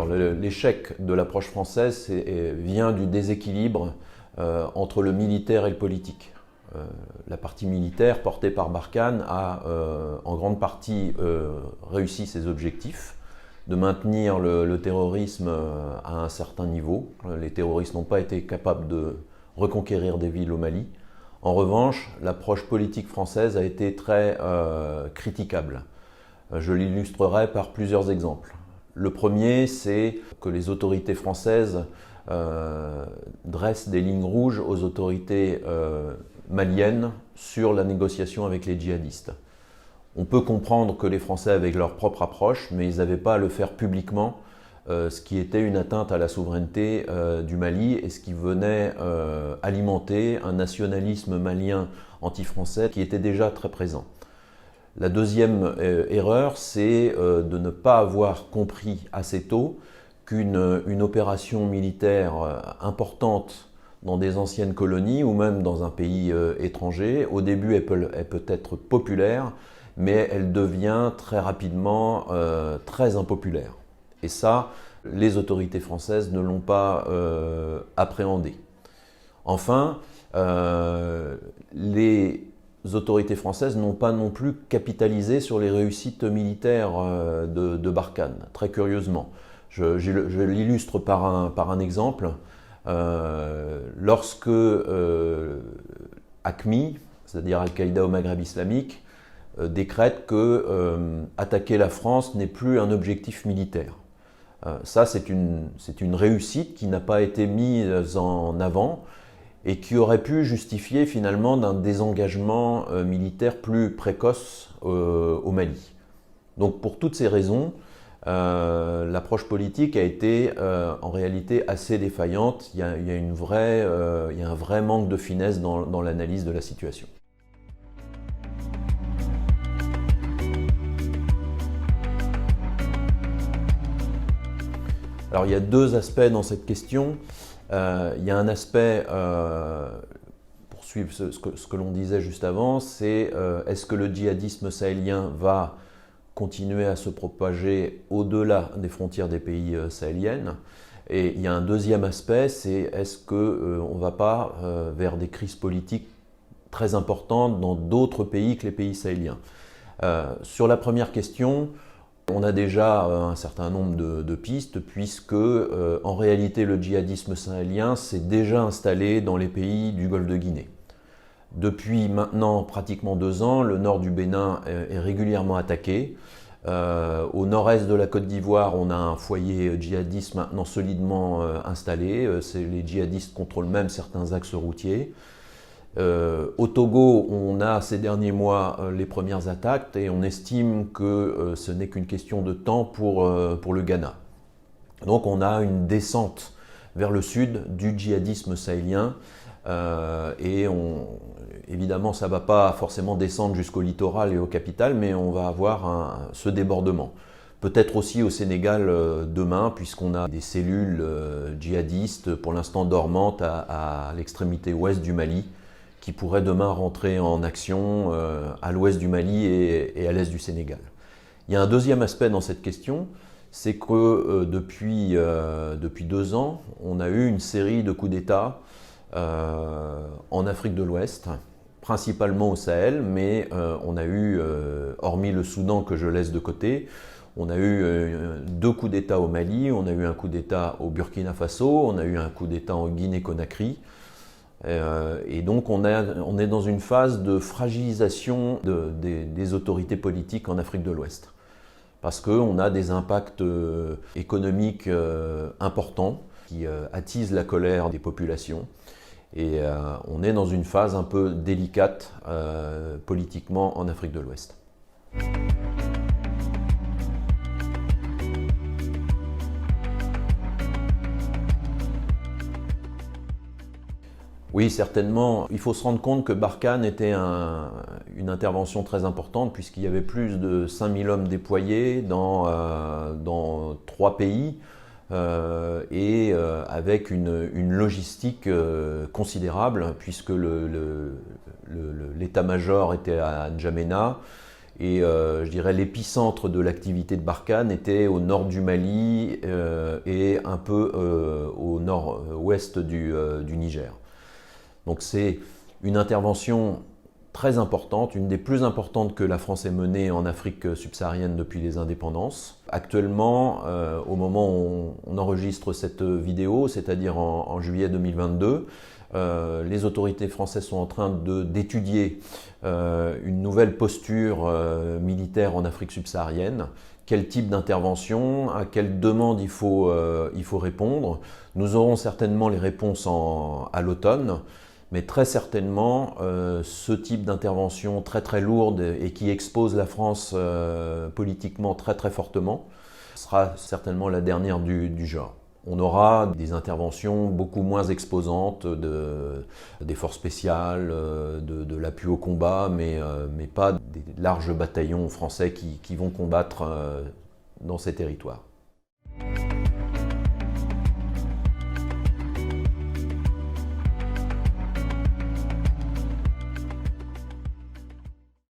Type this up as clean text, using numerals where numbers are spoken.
Alors l'échec de l'approche française vient du déséquilibre entre le militaire et le politique. La partie militaire portée par Barkhane a en grande partie réussi ses objectifs de maintenir le terrorisme à un certain niveau. Les terroristes n'ont pas été capables de reconquérir des villes au Mali. En revanche, l'approche politique française a été très critiquable. Je l'illustrerai par plusieurs exemples. Le premier, c'est que les autorités françaises dressent des lignes rouges aux autorités maliennes sur la négociation avec les djihadistes. On peut comprendre que les Français avaient leur propre approche, mais ils n'avaient pas à le faire publiquement, ce qui était une atteinte à la souveraineté du Mali et ce qui venait alimenter un nationalisme malien anti-français qui était déjà très présent. La deuxième erreur, c'est de ne pas avoir compris assez tôt qu'une opération militaire importante dans des anciennes colonies ou même dans un pays étranger, au début elle peut être populaire, mais elle devient très rapidement très impopulaire. Et ça, les autorités françaises ne l'ont pas appréhendé. Enfin, les autorités françaises n'ont pas non plus capitalisé sur les réussites militaires de Barkhane, très curieusement. Je l'illustre par un exemple. Lorsque AQMI, c'est-à-dire Al-Qaïda au Maghreb islamique, décrète que attaquer la France n'est plus un objectif militaire. Ça, c'est une réussite qui n'a pas été mise en avant et qui aurait pu justifier finalement d'un désengagement militaire plus précoce au Mali. Donc pour toutes ces raisons, l'approche politique a été en réalité assez défaillante. Il y a un vrai manque de finesse dans l'analyse de la situation. Alors il y a deux aspects dans cette question. Il y a un aspect, pour suivre ce que l'on disait juste avant, c'est est-ce que le djihadisme sahélien va continuer à se propager au-delà des frontières des pays sahéliennes. Et il y a un deuxième aspect, c'est est-ce qu'on ne va pas vers des crises politiques très importantes dans d'autres pays que les pays sahéliens. Sur la première question, on a déjà un certain nombre de pistes, puisque en réalité le djihadisme sahélien s'est déjà installé dans les pays du Golfe de Guinée. Depuis maintenant pratiquement 2 ans, le nord du Bénin est régulièrement attaqué. Au nord-est de la Côte d'Ivoire, on a un foyer djihadiste maintenant solidement installé. Les djihadistes contrôlent même certains axes routiers. Au Togo, on a ces derniers mois les premières attaques et on estime que ce n'est qu'une question de temps pour le Ghana. Donc on a une descente vers le sud du djihadisme sahélien. Évidemment, ça ne va pas forcément descendre jusqu'au littoral et aux capitales, mais on va avoir ce débordement. Peut-être aussi au Sénégal demain, puisqu'on a des cellules djihadistes, pour l'instant dormantes, à l'extrémité ouest du Mali, qui pourraient demain rentrer en action à l'ouest du Mali et à l'est du Sénégal. Il y a un deuxième aspect dans cette question, c'est que depuis 2 ans, on a eu une série de coups d'État en Afrique de l'Ouest, principalement au Sahel, mais on a eu, hormis le Soudan que je laisse de côté, on a eu 2 coups d'État au Mali, on a eu un coup d'État au Burkina Faso, on a eu un coup d'État en Guinée-Conakry. Et donc on est dans une phase de fragilisation des autorités politiques en Afrique de l'Ouest. Parce qu'on a des impacts économiques importants qui attisent la colère des populations. Et on est dans une phase un peu délicate politiquement en Afrique de l'Ouest. Oui, certainement. Il faut se rendre compte que Barkhane était une intervention très importante puisqu'il y avait plus de 5000 hommes déployés dans 3 pays et avec une logistique considérable puisque l'état-major était à N'Djamena Et je dirais l'épicentre de l'activité de Barkhane était au nord du Mali et un peu au nord-ouest du Niger. Donc c'est une intervention très importante, une des plus importantes que la France ait menée en Afrique subsaharienne depuis les indépendances. Actuellement, au moment où on enregistre cette vidéo, c'est-à-dire en juillet 2022, les autorités françaises sont en train d'étudier une nouvelle posture militaire en Afrique subsaharienne. Quel type d'intervention, à quelle demande il faut répondre. Nous aurons certainement les réponses à l'automne. Mais très certainement, ce type d'intervention très très lourde et qui expose la France politiquement très très fortement sera certainement la dernière du genre. On aura des interventions beaucoup moins exposantes des forces spéciales, de l'appui au combat, mais pas des larges bataillons français qui vont combattre dans ces territoires.